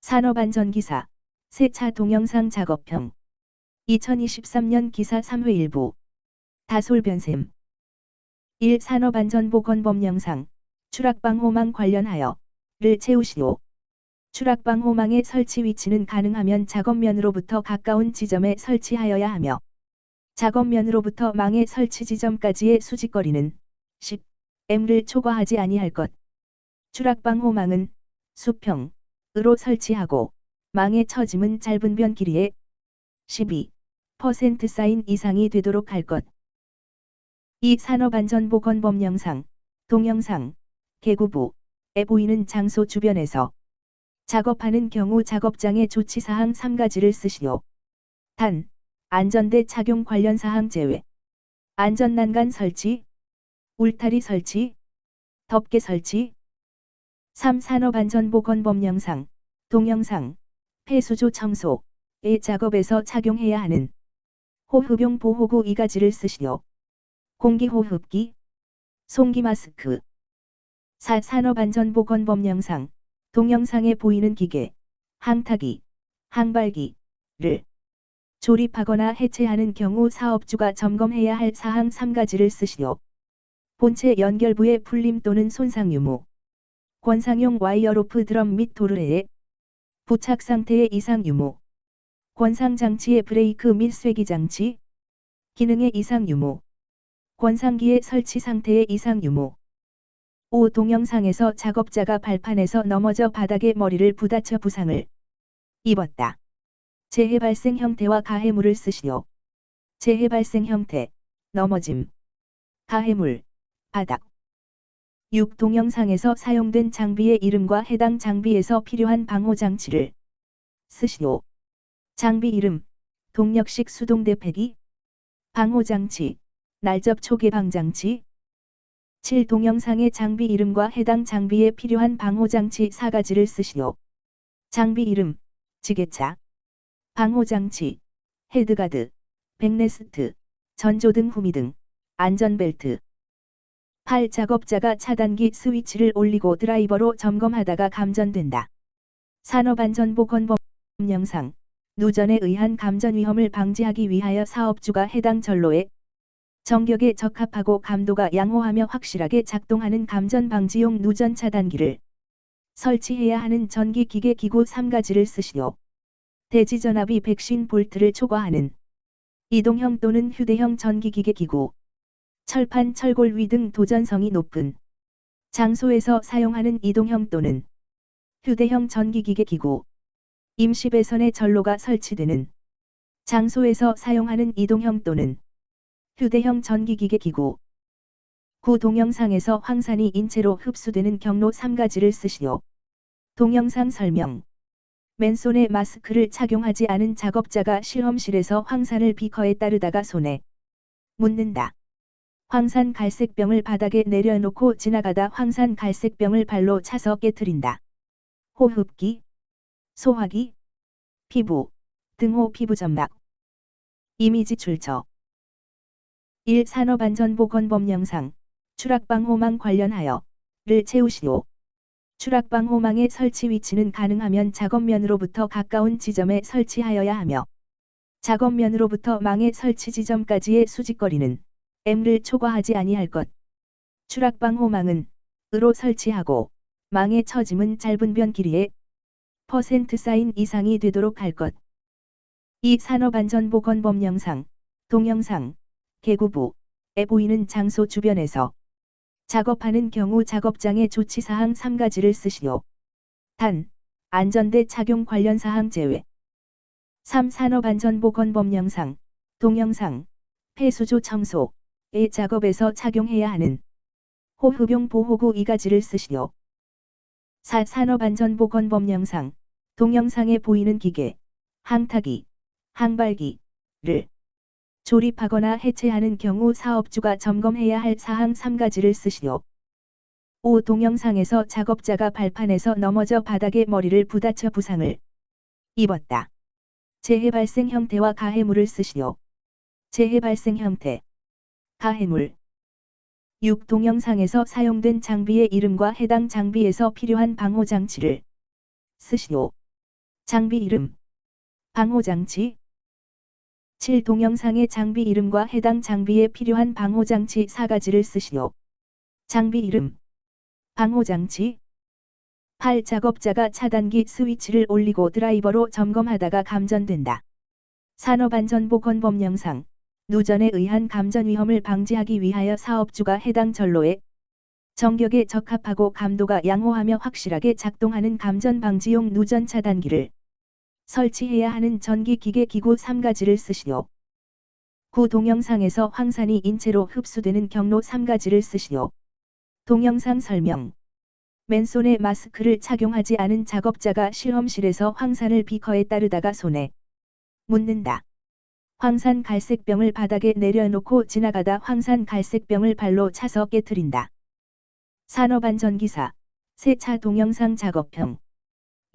산업안전기사 세차 동영상 작업평 2023년 기사 3회 일부 다솔변셈 1. 산업안전보건법 영상 추락방호망 관련하여 를 채우시오. 추락방호망의 설치 위치는 가능하면 작업면으로부터 가까운 지점에 설치하여야 하며 작업면으로부터 망의 설치 지점까지의 수직거리는 10m를 초과하지 아니할 것. 추락방호망은 수평으로 설치하고 망의 처짐은 짧은 변 길이의 12% 사인 이상이 되도록 할 것. 이 산업안전보건법 영상, 동영상, 개구부에 보이는 장소 주변에서 작업하는 경우 작업장의 조치사항 3가지를 쓰시오. 단, 안전대 착용 관련 사항 제외. 안전난간 설치, 울타리 설치, 덮개 설치. 3. 산업안전보건법 영상, 동영상, 폐수조 청소의 작업에서 착용해야 하는 호흡용 보호구 2가지를 쓰시오. 공기호흡기, 송기마스크. 4. 산업안전보건법 영상, 동영상에 보이는 기계, 항타기, 항발기를 조립하거나 해체하는 경우 사업주가 점검해야 할 사항 3가지를 쓰시오. 본체 연결부의 풀림 또는 손상 유무, 권상용 와이어로프 드럼 및 도르래의 부착 상태의 이상 유무, 권상장치의 브레이크 및 쇠기장치, 기능의 이상 유무, 권상기의 설치 상태의 이상 유무. 5. 동영상에서 작업자가 발판에서 넘어져 바닥에 머리를 부딪혀 부상을 입었다. 재해 발생 형태와 가해물을 쓰시오. 재해 발생 형태, 넘어짐, 가해물, 바닥. 6. 동영상에서 사용된 장비의 이름과 해당 장비에서 필요한 방호장치를 쓰시오. 장비 이름, 동력식 수동대폐기, 방호장치, 날접 초개방장치. 7. 동영상의 장비 이름과 해당 장비에 필요한 방호장치 4가지를 쓰시오. 장비 이름, 지게차, 방호장치, 헤드가드, 백레스트, 전조등 후미등, 안전벨트. 8. 작업자가 차단기 스위치를 올리고 드라이버로 점검하다가 감전된다. 산업안전보건법 영상, 누전에 의한 감전 위험을 방지하기 위하여 사업주가 해당 전로에 정격에 적합하고 감도가 양호하며 확실하게 작동하는 감전 방지용 누전 차단기를 설치해야 하는 전기기계 기구 3가지를 쓰시오. 대지전압이 150V를 초과하는 이동형 또는 휴대형 전기기계 기구, 철판 철골 위 등 도전성이 높은 장소에서 사용하는 이동형 또는 휴대형 전기기계 기구, 임시 배선의 전로가 설치되는 장소에서 사용하는 이동형 또는 휴대형 전기기계 기구. 9. 동영상에서 황산이 인체로 흡수되는 경로 3가지를 쓰시오. 동영상 설명. 맨손에 마스크를 착용하지 않은 작업자가 실험실에서 황산을 비커에 따르다가 손에 묻는다. 황산 갈색병을 바닥에 내려놓고 지나가다 황산 갈색병을 발로 차서 깨트린다. 호흡기, 소화기, 피부, 등호 피부 점막. 이미지 출처. 1. 산업안전보건법 영상, 추락방호망 관련하여 를 채우시오. 추락방호망의 설치 위치는 가능하면 작업면으로부터 가까운 지점에 설치하여야 하며 작업면으로부터 망의 설치 지점까지의 수직거리는 m를 초과하지 아니할 것. 추락방호망은 으로 설치하고 망의 처짐은 짧은 변 길이의 % 사인 이상이 되도록 할 것. 이 산업안전보건법 영상, 동영상, 개구부에 보이는 장소 주변에서 작업하는 경우 작업장의 조치사항 3가지를 쓰시오. 단, 안전대 착용 관련 사항 제외. 3. 산업안전보건법 영상, 동영상, 폐수조 청소의 작업에서 착용해야 하는 호흡용 보호구 2가지를 쓰시오. 4. 산업안전보건법 영상, 동영상에 보이는 기계, 항타기, 항발기를 조립하거나 해체하는 경우 사업주가 점검해야 할 사항 3가지를 쓰시오. 5. 동영상에서 작업자가 발판에서 넘어져 바닥에 머리를 부딪혀 부상을 입었다. 재해 발생 형태와 가해물을 쓰시오. 재해 발생 형태, 가해물. 6. 동영상에서 사용된 장비의 이름과 해당 장비에서 필요한 방호장치를 쓰시오. 장비 이름. 방호장치. 7. 동영상의 장비 이름과 해당 장비에 필요한 방호장치 4가지를 쓰시오. 장비 이름. 방호장치. 8. 작업자가 차단기 스위치를 올리고 드라이버로 점검하다가 감전된다. 산업안전보건법 영상. 누전에 의한 감전 위험을 방지하기 위하여 사업주가 해당 전로에 정격에 적합하고 감도가 양호하며 확실하게 작동하는 감전 방지용 누전 차단기를 설치해야 하는 전기기계 기구 3가지를 쓰시오. 9. 동영상에서 황산이 인체로 흡수되는 경로 3가지를 쓰시오. 동영상 설명. 맨손에 마스크를 착용하지 않은 작업자가 실험실에서 황산을 비커에 따르다가 손에 묻는다. 황산 갈색병을 바닥에 내려놓고 지나가다 황산 갈색병을 발로 차서 깨트린다. 산업안전기사. 세차 동영상 작업형.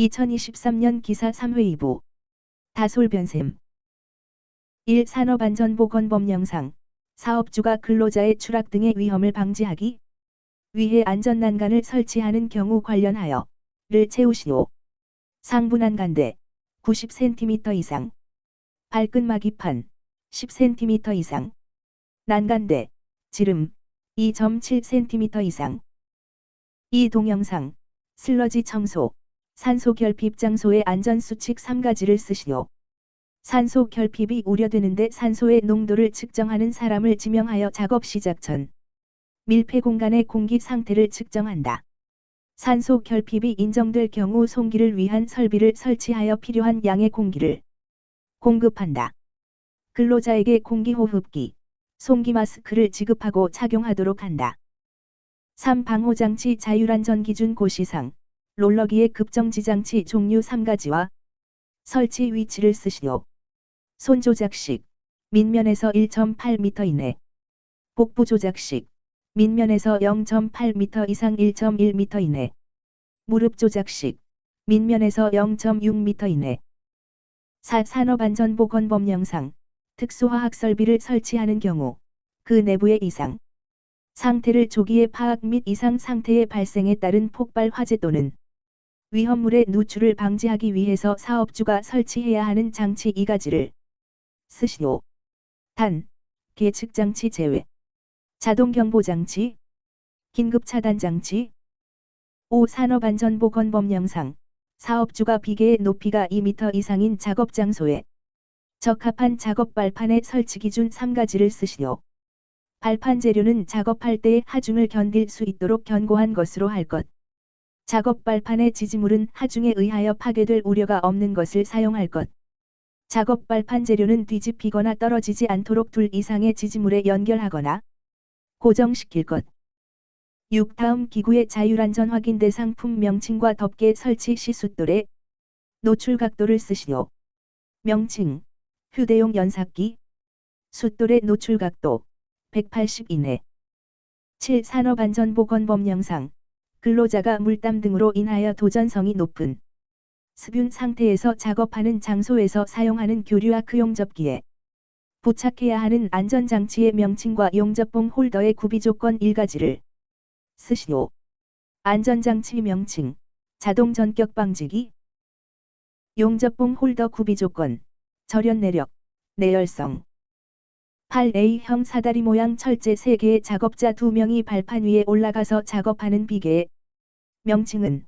2023년 기사 3회 2부. 다솔변샘. 1. 산업안전보건법 영상. 사업주가 근로자의 추락 등의 위험을 방지하기 위해 안전난간을 설치하는 경우 관련하여 를 채우시오. 상부 난간대 90cm 이상. 발끈마기판 10cm 이상. 난간대 지름 2.7cm 이상. 이 동영상. 슬러지 청소. 산소 결핍 장소의 안전수칙 3가지를 쓰시오. 산소 결핍이 우려되는데 산소의 농도를 측정하는 사람을 지명하여 작업 시작 전 밀폐 공간의 공기 상태를 측정한다. 산소 결핍이 인정될 경우 송기를 위한 설비를 설치하여 필요한 양의 공기를 공급한다. 근로자에게 공기호흡기, 송기 마스크를 지급하고 착용하도록 한다. 3. 방호장치 자율안전기준 고시상. 롤러기의 급정지장치 종류 3가지와 설치 위치를 쓰시오. 손조작식. 밑면에서 1.8m 이내. 복부 조작식. 밑면에서 0.8m 이상 1.1m 이내. 무릎 조작식. 밑면에서 0.6m 이내. 4. 산업안전보건법 영상. 특수화학 설비를 설치하는 경우 그 내부의 이상 상태를 조기에 파악 및 이상 상태의 발생에 따른 폭발 화재 또는 위험물의 누출을 방지하기 위해서 사업주가 설치해야 하는 장치 2가지를 쓰시오. 단, 계측장치 제외. 자동경보장치, 긴급차단장치. 5. 산업안전보건법 영상. 사업주가 비계의 높이가 2m 이상인 작업장소에 적합한 작업 발판의 설치 기준 3가지를 쓰시오. 발판 재료는 작업할 때의 하중을 견딜 수 있도록 견고한 것으로 할 것. 작업 발판의 지지물은 하중에 의하여 파괴될 우려가 없는 것을 사용할 것. 작업 발판 재료는 뒤집히거나 떨어지지 않도록 둘 이상의 지지물에 연결하거나 고정시킬 것. 6. 다음 기구의 자율안전 확인대 상품 명칭과 덮개 설치 시 숫돌의 노출 각도를 쓰시오. 명칭. 휴대용 연삭기. 숫돌의 노출 각도 180 이내. 7. 산업안전보건법 영상. 근로자가 물땀 등으로 인하여 도전성이 높은 습윤 상태에서 작업하는 장소에서 사용하는 교류아크 용접기에 부착해야 하는 안전장치의 명칭과 용접봉 홀더의 구비조건 1가지를 쓰시오. 안전장치 명칭. 자동 전격 방지기. 용접봉 홀더 구비조건. 절연 내력, 내열성. 8A형 사다리 모양 철제 3개의 작업자 2명이 발판 위에 올라가서 작업하는 비계의 명칭은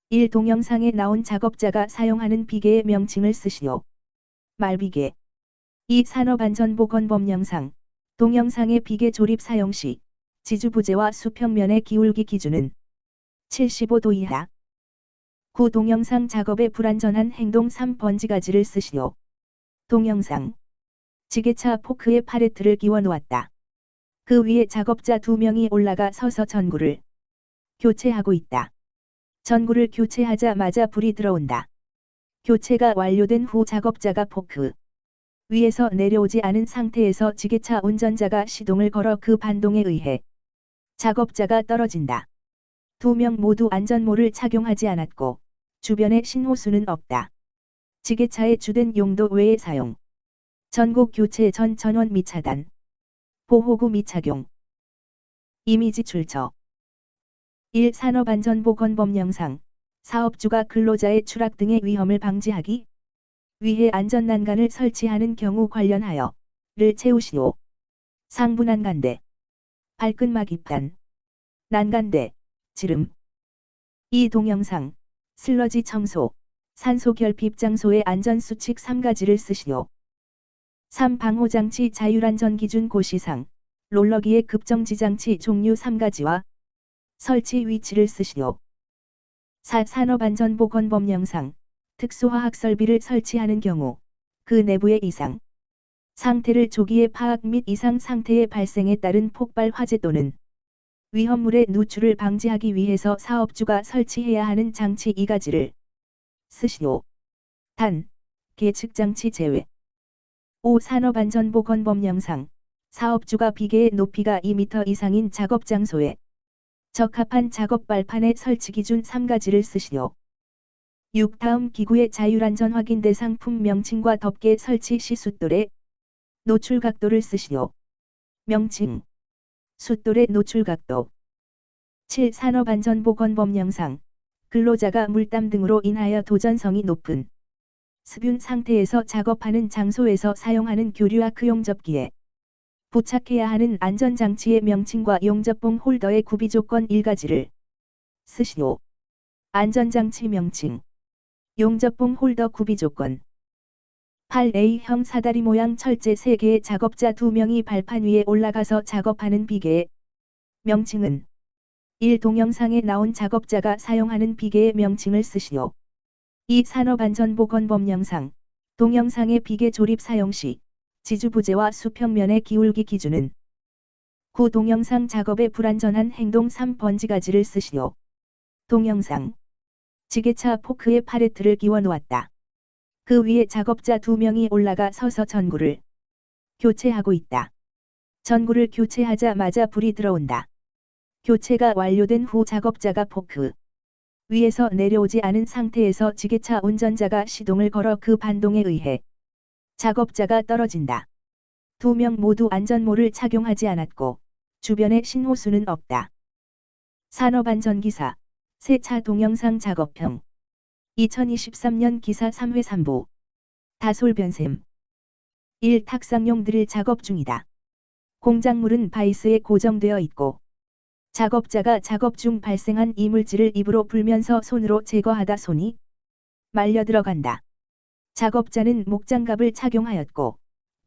1. 동영상에 나온 작업자가 사용하는 비계의 명칭을 쓰시오. 말비계. 2. 산업안전보건법 영상. 동영상의 비계 조립 사용 시 지주부재와 수평면의 기울기 기준은 75도 이하. 9. 동영상 작업에 불안전한 행동 3. 번지가지를 쓰시오. 동영상. 지게차 포크에 팔레트를 끼워 놓았다. 그 위에 작업자 2명이 올라가 서서 전구를 교체하고 있다. 전구를 교체하자마자 불이 들어온다. 교체가 완료된 후 작업자가 포크 위에서 내려오지 않은 상태에서 지게차 운전자가 시동을 걸어 그 반동에 의해 작업자가 떨어진다. 2명 모두 안전모를 착용하지 않았고 주변에 신호수는 없다. 지게차의 주된 용도 외에 사용. 전구 교체 전 전원 미차단. 보호구 미착용. 이미지 출처. 1. 산업안전보건법 영상. 사업주가 근로자의 추락 등의 위험을 방지하기 위해 안전난간을 설치하는 경우 관련하여 를 채우시오. 상부 난간대, 발끈막 입단, 난간대, 지름. 이 동영상, 슬러지 청소, 산소 결핍 장소의 안전수칙 3가지를 쓰시오. 3. 방호장치 자율안전 기준 고시상, 롤러기의 급정지장치 종류 3가지와 설치 위치를 쓰시오. 4. 산업안전보건법 영상, 특수화학 설비를 설치하는 경우 그 내부의 이상 상태를 조기에 파악 및 이상 상태의 발생에 따른 폭발 화재 또는 위험물의 누출을 방지하기 위해서 사업주가 설치해야 하는 장치 2가지를 쓰시오. 단, 계측장치 제외. 5. 산업안전보건법 영상, 사업주가 비계의 높이가 2m 이상인 작업 장소에 적합한 작업 발판의 설치 기준 3가지를 쓰시오. 6. 다음 기구의 자율안전 확인 대상품 명칭과 덮개 설치 시 숫돌의 노출 각도를 쓰시오. 명칭, 숫돌의 노출 각도. 7. 산업안전보건법 영상, 근로자가 물땀 등으로 인하여 도전성이 높은 습윤 상태에서 작업하는 장소에서 사용하는 교류아크 용접기에 부착해야 하는 안전장치의 명칭과 용접봉 홀더의 구비조건 1가지를 쓰시오. 안전장치 명칭, 용접봉 홀더 구비조건. 8A형 사다리 모양 철제 3개의 작업자 2명이 발판 위에 올라가서 작업하는 비계의 명칭은 1. 동영상에 나온 작업자가 사용하는 비계의 명칭을 쓰시오. 2. 산업안전보건법 영상, 동영상의 비계 조립 사용 시 지주부재와 수평면의 기울기 기준은 9. 동영상 작업의 불안전한 행동 3. 번지가지를 쓰시오. 동영상, 지게차 포크에 팔레트를 끼워 놓았다. 그 위에 작업자 2명이 올라가 서서 전구를 교체하고 있다. 전구를 교체하자마자 불이 들어온다. 교체가 완료된 후 작업자가 포크 위에서 내려오지 않은 상태에서 지게차 운전자가 시동을 걸어 그 반동에 의해 작업자가 떨어진다. 2명 모두 안전모를 착용하지 않았고 주변에 신호수는 없다. 산업안전기사, 세차 동영상 작업형 2023년 기사 3회 3부. 다솔변셈. 1. 탁상용 드릴 작업 중이다. 공작물은 바이스에 고정되어 있고 작업자가 작업 중 발생한 이물질을 입으로 불면서 손으로 제거하다 손이 말려 들어간다. 작업자는 목장갑을 착용하였고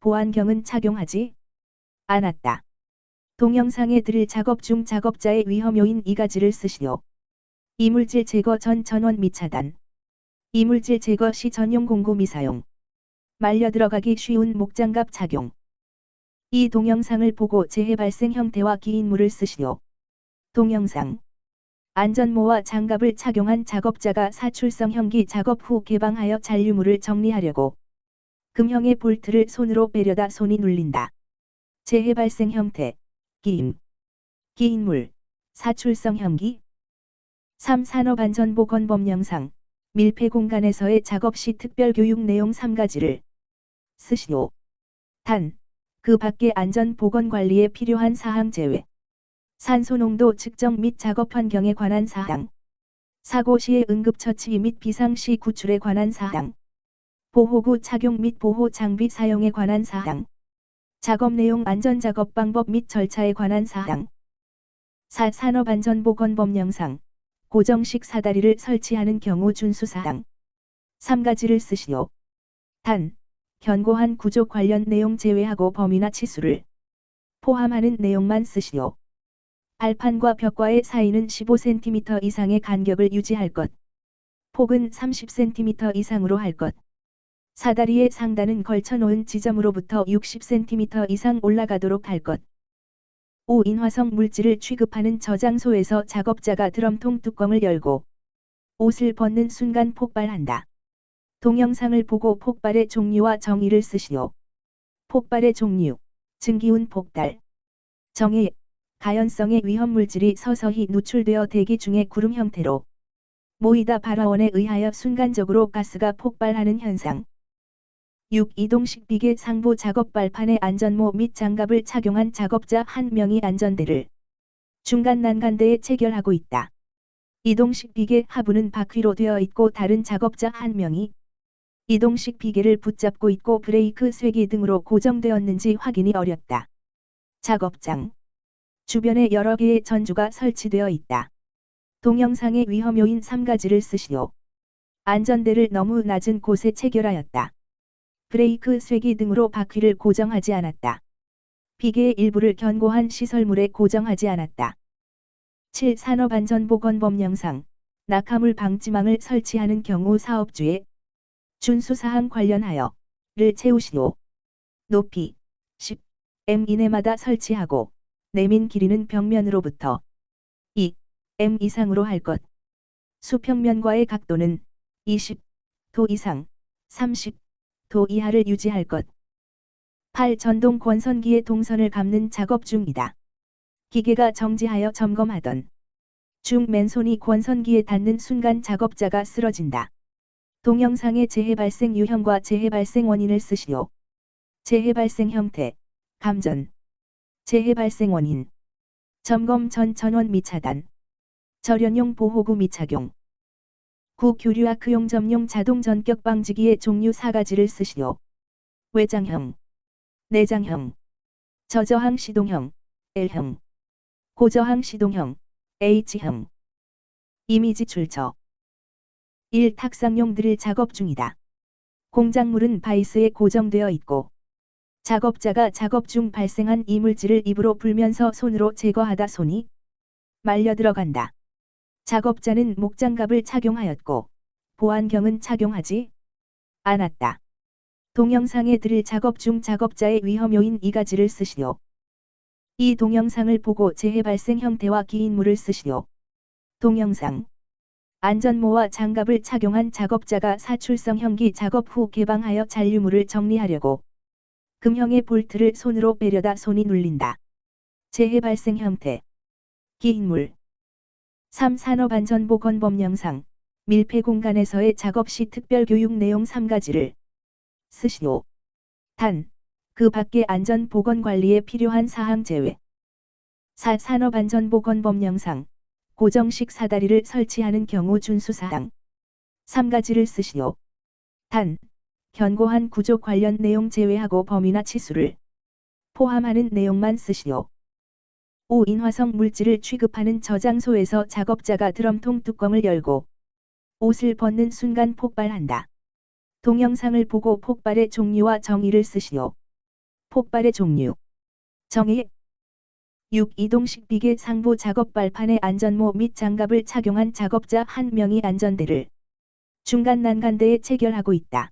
보안경은 착용하지 않았다. 동영상에 드릴 작업 중 작업자의 위험 요인 2가지를 쓰시오. 이물질 제거 전 전원 및 차단. 이물질 제거 시 전용 공구 미사용. 말려 들어가기 쉬운 목장갑 착용. 이 동영상을 보고 재해 발생 형태와 기인물을 쓰시오. 동영상. 안전모와 장갑을 착용한 작업자가 사출성 형기 작업 후 개방하여 잔류물을 정리하려고 금형의 볼트를 손으로 빼려다 손이 눌린다. 재해 발생 형태. 기인. 기인물. 사출성 형기. 3. 산업안전보건법 영상. 밀폐 공간에서의 작업 시 특별교육 내용 3가지를 쓰시오. 단, 그 밖의 안전보건관리에 필요한 사항 제외. 산소농도 측정 및 작업 환경에 관한 사항. 사고 시의 응급처치 및 비상시 구출에 관한 사항. 보호구 착용 및 보호 장비 사용에 관한 사항. 작업 내용 안전작업 방법 및 절차에 관한 사항. 4. 산업안전보건법 영상. 고정식 사다리를 설치하는 경우 준수사항 3가지를 쓰시오. 단, 견고한 구조 관련 내용 제외하고 범위나 치수를 포함하는 내용만 쓰시오. 발판과 벽과의 사이는 15cm 이상의 간격을 유지할 것. 폭은 30cm 이상으로 할 것. 사다리의 상단은 걸쳐놓은 지점으로부터 60cm 이상 올라가도록 할 것. 5. 인화성 물질을 취급하는 저장소에서 작업자가 드럼통 뚜껑을 열고 옷을 벗는 순간 폭발한다. 동영상을 보고 폭발의 종류와 정의를 쓰시오. 폭발의 종류, 증기운 폭발. 정의, 가연성의 위험물질이 서서히 누출되어 대기 중에 구름 형태로 모이다 발화원에 의하여 순간적으로 가스가 폭발하는 현상. 6. 이동식 비계 상부 작업 발판에 안전모 및 장갑을 착용한 작업자 1명이 안전대를 중간 난간대에 체결하고 있다. 이동식 비계 하부는 바퀴로 되어 있고 다른 작업자 한 명이 이동식 비계를 붙잡고 있고 브레이크 쇠기 등으로 고정되었는지 확인이 어렵다. 작업장. 주변에 여러 개의 전주가 설치되어 있다. 동영상의 위험 요인 3가지를 쓰시오. 안전대를 너무 낮은 곳에 체결하였다. 브레이크 쇠기 등으로 바퀴를 고정하지 않았다. 비계의 일부를 견고한 시설물에 고정하지 않았다. 7. 산업안전보건법 영상. 낙하물 방지망을 설치하는 경우 사업주의 준수사항 관련하여 를 채우시오. 높이 10m 이내마다 설치하고 내민 길이는 벽면으로부터 2m 이상으로 할 것. 수평면과의 각도는 20도 이상 30도 이하를 유지할 것. 8. 전동 권선기의 동선을 감는 작업 중이다. 기계가 정지하여 점검하던 중 맨손이 권선기에 닿는 순간 작업자가 쓰러진다. 동영상의 재해 발생 유형과 재해 발생 원인을 쓰시오. 재해 발생 형태, 감전, 재해 발생 원인, 점검 전 전원 미차단, 절연용 보호구 미착용, 구교류아크용 점용 자동 전격 방지기의 종류 4가지를 쓰시오. 외장형, 내장형, 저저항 시동형, L형, 고저항 시동형, H형. 이미지 출처. 1. 탁상용 드릴 작업 중이다. 공작물은 바이스에 고정되어 있고 작업자가 작업 중 발생한 이물질을 입으로 불면서 손으로 제거하다 손이 말려 들어간다. 작업자는 목장갑을 착용하였고 보안경은 착용하지 않았다. 동영상에 드릴 작업 중 작업자의 위험 요인 2가지를 쓰시오. 이 동영상을 보고 재해 발생 형태와 기인물을 쓰시오. 동영상. 안전모와 장갑을 착용한 작업자가 사출성 형기 작업 후 개방하여 잔류물을 정리하려고 금형의 볼트를 손으로 빼려다 손이 눌린다. 재해 발생 형태. 기인물. 3. 산업안전보건법 영상. 밀폐 공간에서의 작업 시 특별 교육 내용 3가지를 쓰시오. 단, 그 밖의 안전보건관리에 필요한 사항 제외. 4. 산업안전보건법 영상. 고정식 사다리를 설치하는 경우 준수사항 3가지를 쓰시오. 단, 견고한 구조 관련 내용 제외하고 범위나 치수를 포함하는 내용만 쓰시오. 5. 인화성 물질을 취급하는 저장소에서 작업자가 드럼통 뚜껑을 열고 옷을 벗는 순간 폭발한다. 동영상을 보고 폭발의 종류와 정의를 쓰시오. 폭발의 종류. 정의. 6. 이동식 비계 상부 작업 발판에 안전모 및 장갑을 착용한 작업자 1명이 안전대를 중간 난간대에 체결하고 있다.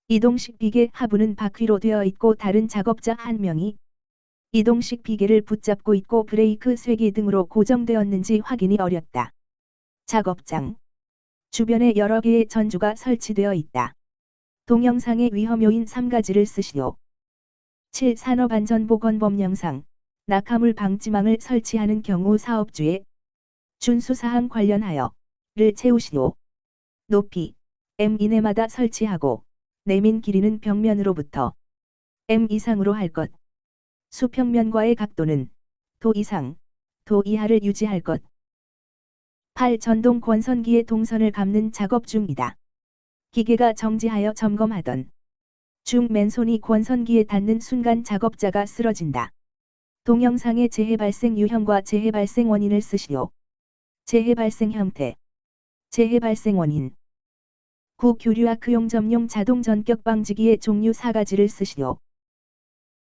이동식 비계 하부는 바퀴로 되어 있고 다른 작업자 1명이 이동식 비계를 붙잡고 있고 브레이크 쇠기 등으로 고정되었는지 확인이 어렵다. 작업장. 주변에 여러 개의 전주가 설치되어 있다. 동영상의 위험 요인 3가지를 쓰시오. 7. 산업안전보건법 영상. 낙하물 방지망을 설치하는 경우 사업주의 준수사항 관련하여 를 채우시오. 높이 m 이내마다 설치하고 내민 길이는 벽면으로부터 m 이상으로 할 것. 수평면과의 각도는 도 이상, 도 이하를 유지할 것. 8. 전동 권선기의 동선을 감는 작업 중이다. 기계가 정지하여 점검하던 중 맨손이 권선기에 닿는 순간 작업자가 쓰러진다. 동영상의 재해 발생 유형과 재해 발생 원인을 쓰시오. 재해 발생 형태. 재해 발생 원인. 구교류아크용 점용 자동 전격 방지기의 종류 4가지를 쓰시오.